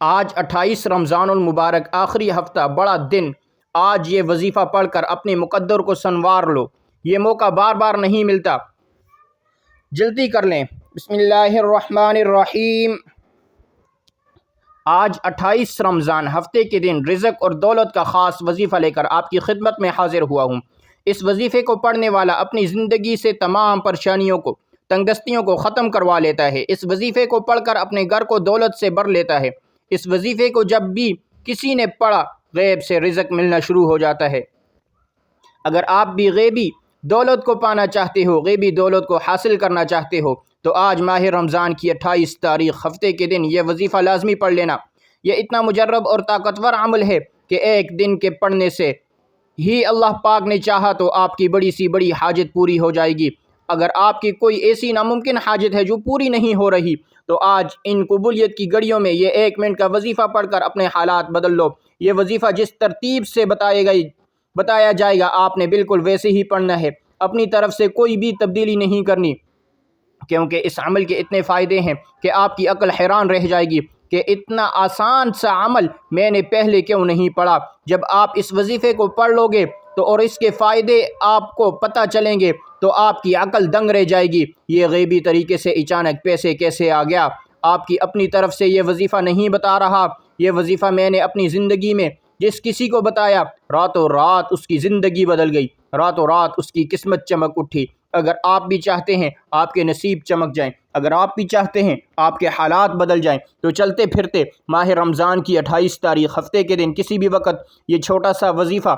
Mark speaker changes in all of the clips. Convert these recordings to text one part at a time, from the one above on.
Speaker 1: آج 28 رمضان المبارک آخری ہفتہ بڑا دن۔ آج یہ وظیفہ پڑھ کر اپنے مقدر کو سنوار لو، یہ موقع بار بار نہیں ملتا، جلدی کر لیں۔ بسم اللہ الرحمن الرحیم۔ آج 28 رمضان ہفتے کے دن رزق اور دولت کا خاص وظیفہ لے کر آپ کی خدمت میں حاضر ہوا ہوں۔ اس وظیفے کو پڑھنے والا اپنی زندگی سے تمام پریشانیوں کو، تنگدستیوں کو ختم کروا لیتا ہے۔ اس وظیفے کو پڑھ کر اپنے گھر کو دولت سے بھر لیتا ہے۔ اس وظیفے کو جب بھی کسی نے پڑھا، غیب سے رزق ملنا شروع ہو جاتا ہے۔ اگر آپ بھی غیبی دولت کو پانا چاہتے ہو، غیبی دولت کو حاصل کرنا چاہتے ہو، تو آج ماہ رمضان کی 28 تاریخ ہفتے کے دن یہ وظیفہ لازمی پڑھ لینا۔ یہ اتنا مجرب اور طاقتور عمل ہے کہ ایک دن کے پڑھنے سے ہی اللہ پاک نے چاہا تو آپ کی بڑی سی بڑی حاجت پوری ہو جائے گی۔ اگر آپ کی کوئی ایسی ناممکن حاجت ہے جو پوری نہیں ہو رہی، تو آج ان قبولیت کی گھڑیوں میں یہ 1 منٹ کا وظیفہ پڑھ کر اپنے حالات بدل لو۔ یہ وظیفہ جس ترتیب سے بتایا جائے گا، آپ نے بالکل ویسے ہی پڑھنا ہے، اپنی طرف سے کوئی بھی تبدیلی نہیں کرنی، کیونکہ اس عمل کے اتنے فائدے ہیں کہ آپ کی عقل حیران رہ جائے گی کہ اتنا آسان سا عمل میں نے پہلے کیوں نہیں پڑھا۔ جب آپ اس وظیفے کو پڑھ لو گے تو اور اس کے فائدے آپ کو پتہ چلیں گے تو آپ کی عقل دنگ رہ جائے گی۔ یہ غیبی طریقے سے اچانک پیسے کیسے آ گیا؟ آپ کی اپنی طرف سے یہ وظیفہ نہیں بتا رہا۔ یہ وظیفہ میں نے اپنی زندگی میں جس کسی کو بتایا، راتوں رات اس کی زندگی بدل گئی، راتوں رات اس کی قسمت چمک اٹھی۔ اگر آپ بھی چاہتے ہیں آپ کے نصیب چمک جائیں، اگر آپ بھی چاہتے ہیں آپ کے حالات بدل جائیں، تو چلتے پھرتے ماہ رمضان کی 28 تاریخ ہفتے کے دن کسی بھی وقت یہ چھوٹا سا وظیفہ،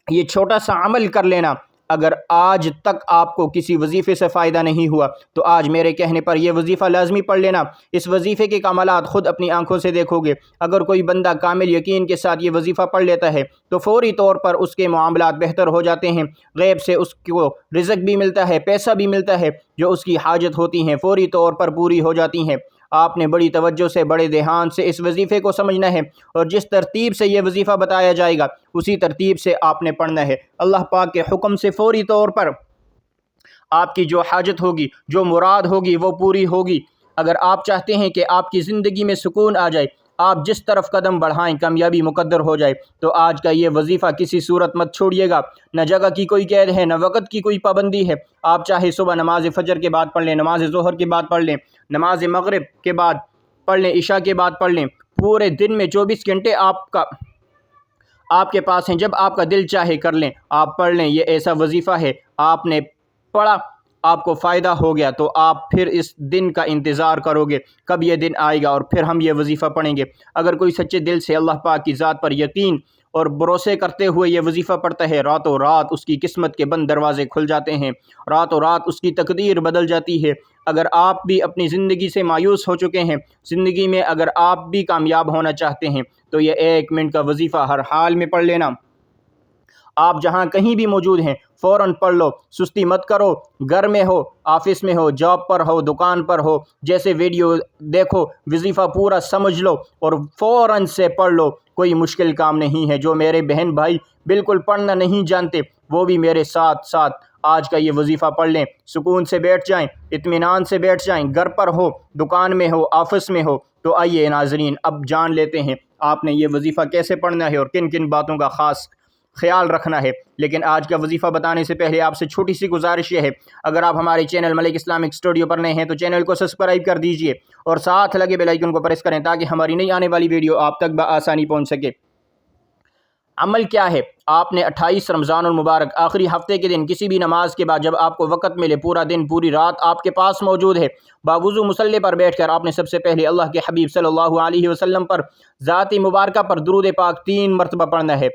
Speaker 1: یہ چھوٹا سا عمل کر لینا۔ اگر آج تک آپ کو کسی وظیفے سے فائدہ نہیں ہوا تو آج میرے کہنے پر یہ وظیفہ لازمی پڑھ لینا۔ اس وظیفے کے کمالات خود اپنی آنکھوں سے دیکھو گے۔ اگر کوئی بندہ کامل یقین کے ساتھ یہ وظیفہ پڑھ لیتا ہے تو فوری طور پر اس کے معاملات بہتر ہو جاتے ہیں، غیب سے اس کو رزق بھی ملتا ہے، پیسہ بھی ملتا ہے، جو اس کی حاجت ہوتی ہیں فوری طور پر پوری ہو جاتی ہیں۔ آپ نے بڑی توجہ سے، بڑے دھیان سے اس وظیفے کو سمجھنا ہے، اور جس ترتیب سے یہ وظیفہ بتایا جائے گا اسی ترتیب سے آپ نے پڑھنا ہے۔ اللہ پاک کے حکم سے فوری طور پر آپ کی جو حاجت ہوگی، جو مراد ہوگی، وہ پوری ہوگی۔ اگر آپ چاہتے ہیں کہ آپ کی زندگی میں سکون آ جائے، آپ جس طرف قدم بڑھائیں کامیابی مقدر ہو جائے، تو آج کا یہ وظیفہ کسی صورت مت چھوڑیے گا۔ نہ جگہ کی کوئی قید ہے، نہ وقت کی کوئی پابندی ہے۔ آپ چاہے صبح نماز فجر کے بعد پڑھ لیں، نماز ظہر کے بعد پڑھ لیں، نماز مغرب کے بعد پڑھ لیں، عشاء کے بعد پڑھ لیں۔ پورے دن میں 24 گھنٹے آپ کے پاس ہیں، جب آپ کا دل چاہے کر لیں، آپ پڑھ لیں۔ یہ ایسا وظیفہ ہے، آپ نے پڑھا، آپ کو فائدہ ہو گیا تو آپ پھر اس دن کا انتظار کرو گے کب یہ دن آئے گا اور پھر ہم یہ وظیفہ پڑھیں گے۔ اگر کوئی سچے دل سے اللہ پاک کی ذات پر یقین اور بھروسے کرتے ہوئے یہ وظیفہ پڑھتا ہے، راتوں رات اس کی قسمت کے بند دروازے کھل جاتے ہیں، راتوں رات اس کی تقدیر بدل جاتی ہے۔ اگر آپ بھی اپنی زندگی سے مایوس ہو چکے ہیں، زندگی میں اگر آپ بھی کامیاب ہونا چاہتے ہیں، تو یہ 1 منٹ کا وظیفہ ہر حال میں پڑھ لینا۔ آپ جہاں کہیں بھی موجود ہیں فوراً پڑھ لو، سستی مت کرو۔ گھر میں ہو، آفس میں ہو، جاب پر ہو، دکان پر ہو، جیسے ویڈیو دیکھو، وظیفہ پورا سمجھ لو اور فوراً سے پڑھ لو۔ کوئی مشکل کام نہیں ہے۔ جو میرے بہن بھائی بالکل پڑھنا نہیں جانتے، وہ بھی میرے ساتھ ساتھ آج کا یہ وظیفہ پڑھ لیں، سکون سے بیٹھ جائیں، اطمینان سے بیٹھ جائیں۔ گھر پر ہو، دکان میں ہو، آفس میں ہو۔ تو آئیے ناظرین، اب جان لیتے ہیں آپ نے یہ وظیفہ کیسے پڑھنا ہے اور کن کن باتوں کا خاص خیال رکھنا ہے۔ لیکن آج کا وظیفہ بتانے سے پہلے آپ سے چھوٹی سی گزارش یہ ہے، اگر آپ ہمارے چینل ملک اسلامک اسٹوڈیو پر نئے ہیں تو چینل کو سبسکرائب کر دیجئے اور ساتھ لگے بیل آئیکن کو پریس کریں تاکہ ہماری نئی آنے والی ویڈیو آپ تک بآسانی پہنچ سکے۔ عمل کیا ہے؟ آپ نے 28 رمضان المبارک آخری ہفتے کے دن کسی بھی نماز کے بعد جب آپ کو وقت ملے، پورا دن پوری رات آپ کے پاس موجود ہے، باوضو مصلی پر بیٹھ کر آپ نے سب سے پہلے اللہ کے حبیب صلی اللہ علیہ وسلم پر، ذات مبارکہ پر درود پاک 3 مرتبہ پڑھنا ہے۔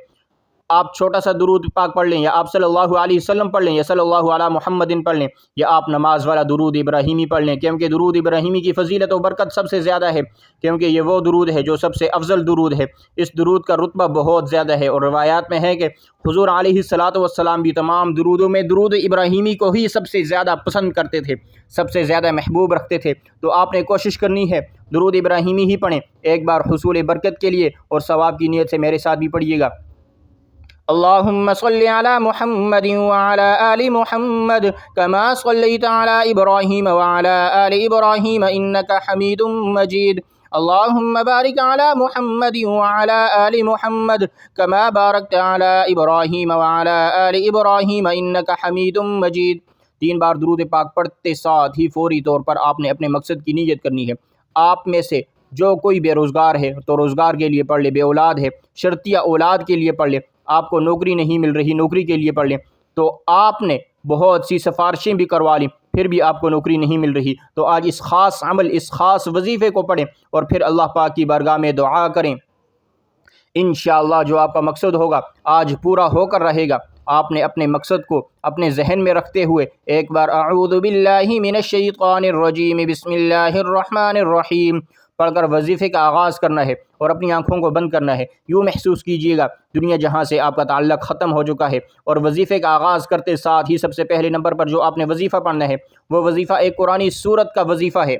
Speaker 1: آپ چھوٹا سا درود پاک پڑھ لیں، یا آپ صلی اللہ علیہ وسلم پڑھ لیں، یا صلی اللہ علی محمد پڑھ لیں، یا آپ نماز والا درود ابراہیمی پڑھ لیں، کیونکہ درود ابراہیمی کی فضیلت و برکت سب سے زیادہ ہے، کیونکہ یہ وہ درود ہے جو سب سے افضل درود ہے۔ اس درود کا رتبہ بہت زیادہ ہے، اور روایات میں ہے کہ حضور علیہ الصلاۃ والسلام بھی تمام درودوں میں درود ابراہیمی کو ہی سب سے زیادہ پسند کرتے تھے، سب سے زیادہ محبوب رکھتے تھے۔ تو آپ نے کوشش کرنی ہے درود ابراہیمی ہی پڑھیں۔ ایک بار حصول برکت کے لیے اور ثواب کی نیت سے میرے ساتھ بھی پڑھیے گا۔ اللهم صل على محمد وعلى آل محمد كما صليت على إبراهيم وعلى آل إبراهيم إنك حميد مجيد اللہم بارک علی محمد وعلی آل محمد کما بارکت علی ابراہیم وعلی آل ابراہیم انک حمید مجید۔ 3 بار درود پاک پڑھتے ساتھ ہی فوری طور پر آپ نے اپنے مقصد کی نیت کرنی ہے۔ آپ میں سے جو کوئی بے روزگار ہے تو روزگار کے لیے پڑھ لے، بے اولاد ہے شرطیہ اولاد کے لیے پڑھ لے، آپ کو نوکری نہیں مل رہی نوکری کے لیے پڑھ لیں، تو آپ نے بہت سی سفارشیں بھی کروا لیں پھر بھی آپ کو نوکری نہیں مل رہی، تو آج اس خاص عمل اس خاص وظیفے کو پڑھیں اور پھر اللہ پاک کی بارگاہ میں دعا کریں۔ انشاءاللہ جو آپ کا مقصد ہوگا آج پورا ہو کر رہے گا۔ آپ نے اپنے مقصد کو اپنے ذہن میں رکھتے ہوئے ایک بار اعوذ باللہ من الشیطان الرجیم بسم اللہ الرحمن الرحیم پڑھ کر وظیفے کا آغاز کرنا ہے اور اپنی آنکھوں کو بند کرنا ہے۔ یوں محسوس کیجئے گا دنیا جہاں سے آپ کا تعلق ختم ہو چکا ہے، اور وظیفے کا آغاز کرتے ساتھ ہی سب سے پہلے نمبر پر جو آپ نے وظیفہ پڑھنا ہے وہ وظیفہ ایک قرآنی سورت کا وظیفہ ہے،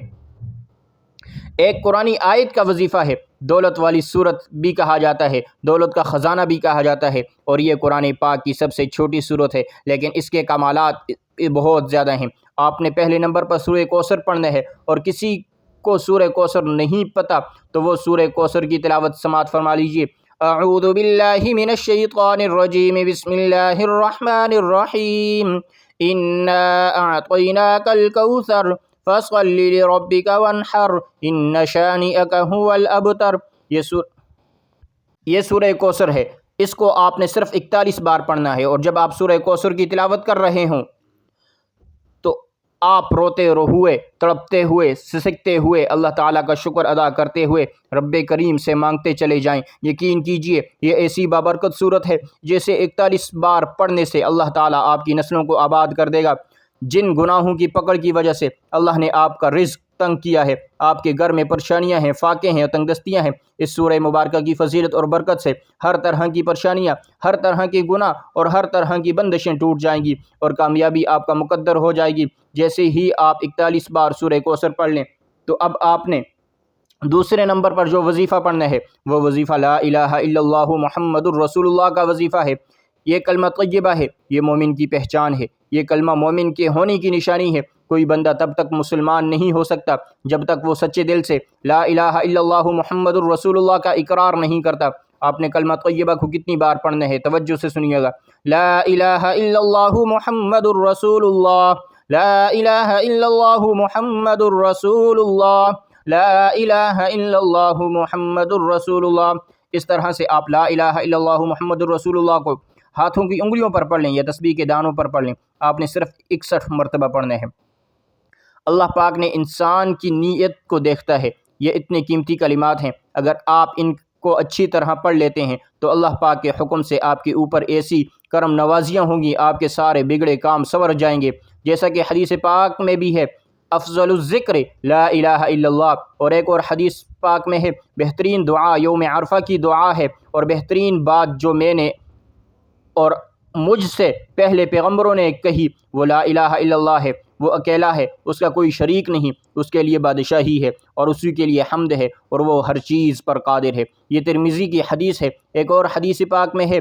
Speaker 1: ایک قرآنی آیت کا وظیفہ ہے۔ دولت والی سورت بھی کہا جاتا ہے، دولت کا خزانہ بھی کہا جاتا ہے، اور یہ قرآن پاک کی سب سے چھوٹی سورت ہے لیکن اس کے کمالات بہت زیادہ ہیں۔ آپ نے پہلے نمبر پر سورہ کوثر پڑھنا ہے، اور کسی کو سورہ کوثر نہیں پتہ تو وہ سورہ کوثر کی تلاوت سماعت فرما لیجئے۔ اعوذ باللہ من الشیطان الرجیم بسم اللہ الرحمن الرحیم انا اعطیناک الکوثر فصل لربک وانحر ان شانئک هو الابتر۔ یہ سورہ کوثر ہے، اس کو آپ نے صرف 41 بار پڑھنا ہے، اور جب آپ سورہ کوثر کی تلاوت کر رہے ہوں تو آپ روتے ہوئے تڑپتے ہوئے سسکتے ہوئے اللہ تعالیٰ کا شکر ادا کرتے ہوئے رب کریم سے مانگتے چلے جائیں۔ یقین کیجئے یہ ایسی بابرکت صورت ہے جسے 41 بار پڑھنے سے اللہ تعالیٰ آپ کی نسلوں کو آباد کر دے گا۔ جن گناہوں کی پکڑ کی وجہ سے اللہ نے آپ کا رزق تنگ کیا ہے، آپ کے گھر میں پریشانیاں ہیں، فاقے ہیں، تنگ دستیاں ہیں، اس سورہ مبارکہ کی فضیلت اور برکت سے ہر طرح کی پریشانیاں، ہر طرح کے گناہ اور ہر طرح کی بندشیں ٹوٹ جائیں گی اور کامیابی آپ کا مقدر ہو جائے گی۔ جیسے ہی آپ 41 بار سورہ کوثر پڑھ لیں تو اب آپ نے دوسرے نمبر پر جو وظیفہ پڑھنا ہے وہ وظیفہ لا الہ الا اللہ محمد الرسول اللہ کا وظیفہ ہے۔ یہ کلمہ طیبہ ہے، یہ مومن کی پہچان ہے، یہ کلمہ مومن کے ہونے کی نشانی ہے۔ کوئی بندہ تب تک مسلمان نہیں ہو سکتا جب تک وہ سچے دل سے لا الہ الا اللہ محمد الرسول اللہ کا اقرار نہیں کرتا۔ آپ نے کلمہ طیبہ کو کتنی بار پڑھنا ہے توجہ سے سنیے گا۔ لا الہ الا اللہ محمد الرسول اللہ، لا الہ الا اللہ محمد الرسول اللہ، لا الہ الا اللہ محمد الرسول اللہ۔ اس طرح سے آپ لا الہ الا اللہ محمد الرسول اللہ کو ہاتھوں کی انگلیوں پر پڑھ لیں یا تسبیح کے دانوں پر پڑھ لیں۔ آپ نے صرف 61 مرتبہ پڑھنا ہے۔ اللہ پاک نے انسان کی نیت کو دیکھتا ہے۔ یہ اتنے قیمتی کلمات ہیں، اگر آپ ان کو اچھی طرح پڑھ لیتے ہیں تو اللہ پاک کے حکم سے آپ کے اوپر ایسی کرم نوازیاں ہوں گی، آپ کے سارے بگڑے کام سنور جائیں گے۔ جیسا کہ حدیث پاک میں بھی ہے افضل الذکر لا الہ الا اللہ، اور ایک اور حدیث پاک میں ہے بہترین دعا یوم عرفہ کی دعا ہے، اور بہترین بات جو میں نے اور مجھ سے پہلے پیغمبروں نے کہی وہ لا الہ الا اللہ ہے، وہ اکیلا ہے، اس کا کوئی شریک نہیں، اس کے لیے بادشاہی ہے اور اسی کے لیے حمد ہے، اور وہ ہر چیز پر قادر ہے۔ یہ ترمذی کی حدیث ہے۔ ایک اور حدیث پاک میں ہے،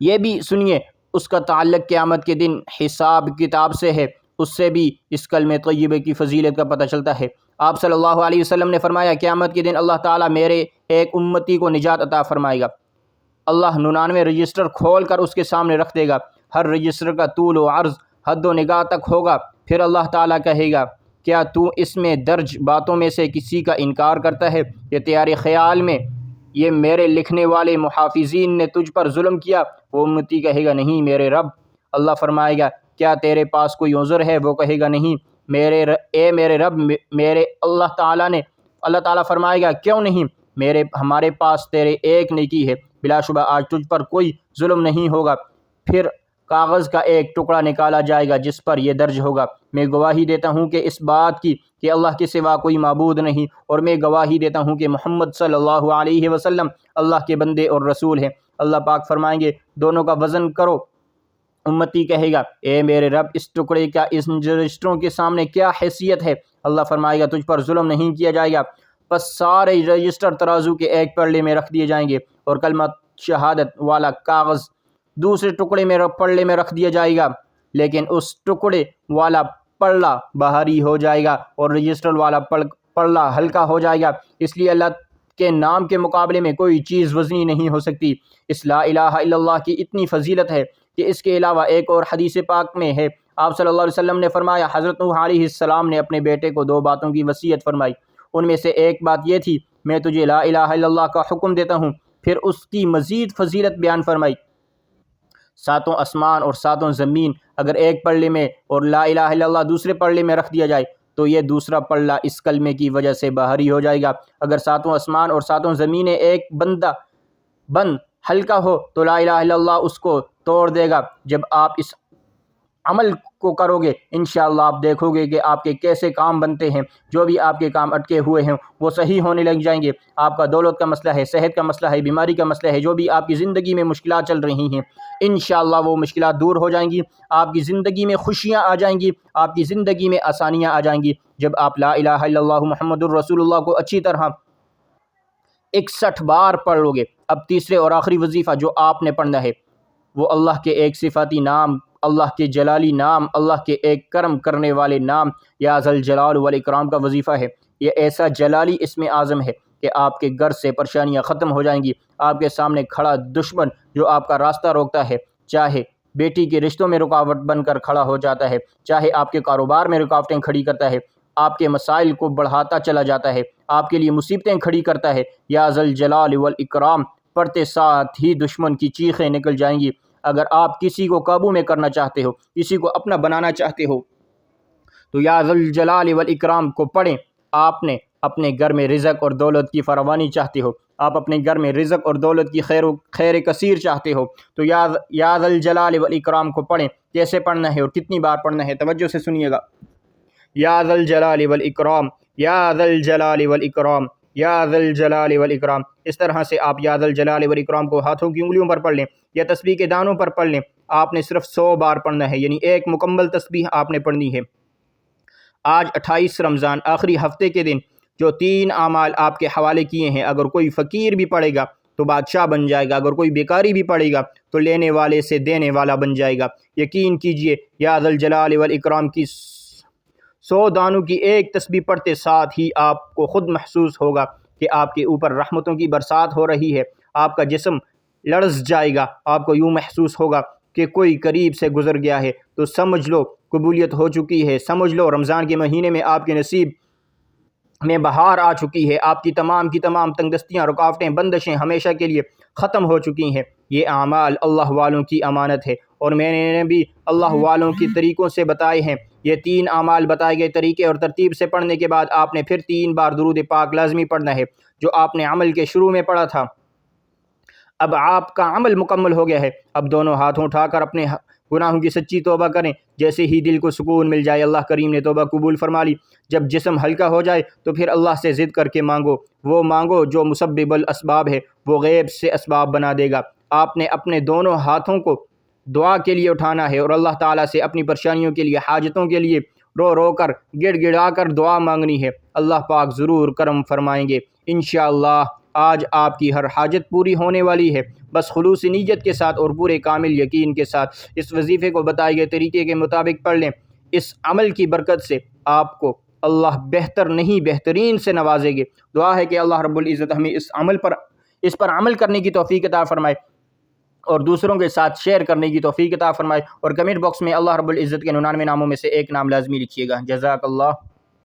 Speaker 1: یہ بھی سنیے، اس کا تعلق قیامت کے دن حساب کتاب سے ہے، اس سے بھی اس کلمہ طیبہ کی فضیلت کا پتہ چلتا ہے۔ آپ صلی اللہ علیہ وسلم نے فرمایا قیامت کے دن اللہ تعالیٰ میرے ایک امتی کو نجات عطا فرمائے گا۔ اللہ 99 رجسٹر کھول کر اس کے سامنے رکھ دے گا، ہر رجسٹر کا طول و عرض حد و نگاہ تک ہوگا۔ پھر اللہ تعالیٰ کہے گا کیا تو اس میں درج باتوں میں سے کسی کا انکار کرتا ہے؟ یہ تیارے خیال میں یہ میرے لکھنے والے محافظین نے تجھ پر ظلم کیا؟ وہ امتی کہے گا نہیں میرے رب۔ اللہ فرمائے گا کیا تیرے پاس کوئی عذر ہے؟ وہ کہے گا نہیں اے میرے رب میرے اللہ تعالیٰ فرمائے گا کیوں نہیں؟ ہمارے پاس تیرے ایک نیکی ہے، بلا شبہ آج تجھ پر کوئی ظلم نہیں ہوگا۔ پھر کاغذ کا ایک ٹکڑا نکالا جائے گا جس پر یہ درج ہوگا میں گواہی دیتا ہوں کہ اس بات کی کہ اللہ کے سوا کوئی معبود نہیں، اور میں گواہی دیتا ہوں کہ محمد صلی اللہ علیہ وسلم اللہ کے بندے اور رسول ہیں۔ اللہ پاک فرمائیں گے دونوں کا وزن کرو۔ امتی کہے گا اے میرے رب اس ٹکڑے کا اس رجسٹروں کے سامنے کیا حیثیت ہے؟ اللہ فرمائے گا تجھ پر ظلم نہیں کیا جائے گا۔ پس سارے رجسٹر ترازو کے ایک پلڑے میں رکھ دیے جائیں گے، اور کلمہ شہادت والا کاغذ دوسرے ٹکڑے میں پلڑے میں رکھ دیا جائے گا، لیکن اس ٹکڑے والا پلڑا باہری ہو جائے گا اور رجسٹر والا پلڑا ہلکا ہو جائے گا، اس لیے اللہ کے نام کے مقابلے میں کوئی چیز وزنی نہیں ہو سکتی۔ اس لا الہ الا اللہ کی اتنی فضیلت ہے کہ اس کے علاوہ ایک اور حدیث پاک میں ہے، آپ صلی اللہ علیہ وسلم نے فرمایا، حضرت نوح علیہ السلام نے اپنے بیٹے کو 2 باتوں کی وصیت فرمائی، ان میں سے ایک بات یہ تھی، میں تجھے لا الہ الا اللہ کا حکم دیتا ہوں، پھر اس کی مزید فضیلت بیان فرمائی، 7 آسمان اور 7 زمین اگر ایک پلڑے میں اور لا الہ الا اللہ دوسرے پلڑے میں رکھ دیا جائے تو یہ دوسرا پلڑا اس کلمے کی وجہ سے باہری ہو جائے گا۔ اگر 7 آسمان اور 7 زمینیں ایک بند ہلکا ہو تو لا الہ الا اللہ اس کو توڑ دے گا۔ جب آپ اس عمل کو کرو گے انشاءاللہ آپ دیکھو گے کہ آپ کے کیسے کام بنتے ہیں، جو بھی آپ کے کام اٹکے ہوئے ہیں وہ صحیح ہونے لگ جائیں گے۔ آپ کا دولت کا مسئلہ ہے، صحت کا مسئلہ ہے، بیماری کا مسئلہ ہے، جو بھی آپ کی زندگی میں مشکلات چل رہی ہیں انشاءاللہ وہ مشکلات دور ہو جائیں گی، آپ کی زندگی میں خوشیاں آ جائیں گی، آپ کی زندگی میں آسانیاں آ جائیں گی۔ جب آپ لا الہ الا اللہ محمد الرسول اللہ کو اچھی طرح 61 بار پڑھ لو گے، اب تیسرے اور آخری وظیفہ جو آپ نے پڑھنا ہے وہ اللہ کے ایک صفاتی نام، اللہ کے جلالی نام، اللہ کے ایک کرم کرنے والے نام یا ذل جلال والاکرام کا وظیفہ ہے۔ یہ ایسا جلالی اسم اعظم ہے کہ آپ کے گھر سے پریشانیاں ختم ہو جائیں گی۔ آپ کے سامنے کھڑا دشمن جو آپ کا راستہ روکتا ہے، چاہے بیٹی کے رشتوں میں رکاوٹ بن کر کھڑا ہو جاتا ہے، چاہے آپ کے کاروبار میں رکاوٹیں کھڑی کرتا ہے، آپ کے مسائل کو بڑھاتا چلا جاتا ہے، آپ کے لیے مصیبتیں کھڑی کرتا ہے، یا ذل جلال والاکرام پڑھتے ساتھ ہی دشمن کی چیخیں نکل جائیں گی۔ اگر آپ کسی کو قابو میں کرنا چاہتے ہو، کسی کو اپنا بنانا چاہتے ہو تو یا ذل جلال والاکرام کو پڑھیں۔ آپ نے اپنے گھر میں رزق اور دولت کی فراوانی چاہتے ہو، آپ اپنے گھر میں رزق اور دولت کی خیر کثیر چاہتے ہو تو یا ذل جلال والاکرام کو پڑھیں۔ کیسے پڑھنا ہے اور کتنی بار پڑھنا ہے توجہ سے سنیے گا۔ یا ذل جلال والاکرام، یا ذل جلال والاکرام، یا ذل جلال والاکرام، اس طرح سے آپ یا ذل جلال والاکرام کو ہاتھوں کی انگلیوں پر پڑھ لیں یا تسبیح کے دانوں پر پڑھ لیں۔ آپ نے صرف 100 بار پڑھنا ہے، یعنی ایک مکمل تسبیح آپ نے پڑھنی ہے۔ آج 28 رمضان آخری ہفتے کے دن جو 3 اعمال آپ کے حوالے کیے ہیں، اگر کوئی فقیر بھی پڑھے گا تو بادشاہ بن جائے گا، اگر کوئی بیکاری بھی پڑھے گا تو لینے والے سے دینے والا بن جائے گا۔ یقین کیجئے یا ذل جلال والاکرام کی 100 دانوں کی ایک تسبیح پڑھتے ساتھ ہی آپ کو خود محسوس ہوگا کہ آپ کے اوپر رحمتوں کی برسات ہو رہی ہے، آپ کا جسم لرز جائے گا، آپ کو یوں محسوس ہوگا کہ کوئی قریب سے گزر گیا ہے، تو سمجھ لو قبولیت ہو چکی ہے، سمجھ لو رمضان کے مہینے میں آپ کے نصیب میں بہار آ چکی ہے، آپ کی تمام تنگدستیاں، رکاوٹیں، بندشیں ہمیشہ کے لیے ختم ہو چکی ہیں۔ یہ اعمال اللہ والوں کی امانت ہے اور میں نے بھی اللہ والوں کی طریقوں سے بتائے ہیں۔ یہ 3 اعمال بتائے گئے طریقے اور ترتیب سے پڑھنے کے بعد آپ نے پھر 3 بار درود پاک لازمی پڑھنا ہے جو آپ نے عمل کے شروع میں پڑھا تھا۔ اب آپ کا عمل مکمل ہو گیا ہے، اب دونوں ہاتھوں اٹھا کر اپنے گناہوں کی سچی توبہ کریں۔ جیسے ہی دل کو سکون مل جائے اللہ کریم نے توبہ قبول فرما لی۔ جب جسم ہلکا ہو جائے تو پھر اللہ سے ضد کر کے مانگو، وہ مانگو جو مسبب الاسباب ہے، وہ غیب سے اسباب بنا دے گا۔ آپ نے اپنے دونوں ہاتھوں کو دعا کے لیے اٹھانا ہے اور اللہ تعالیٰ سے اپنی پریشانیوں کے لیے، حاجتوں کے لیے رو رو کر، گڑ گڑا کر دعا مانگنی ہے۔ اللہ پاک ضرور کرم فرمائیں گے انشاءاللہ۔ آج آپ کی ہر حاجت پوری ہونے والی ہے، بس خلوص نیت کے ساتھ اور پورے کامل یقین کے ساتھ اس وظیفے کو بتائے گئے طریقے کے مطابق پڑھ لیں۔ اس عمل کی برکت سے آپ کو اللہ بہتر نہیں بہترین سے نوازے گے۔ دعا ہے کہ اللہ رب العزت ہمیں اس پر عمل کرنے کی توفیق عطا فرمائے اور دوسروں کے ساتھ شیئر کرنے کی توفیق عطا فرمائے، اور کمنٹ باکس میں اللہ رب العزت کے 99 ناموں میں سے ایک نام لازمی لکھیے گا۔ جزاک اللہ۔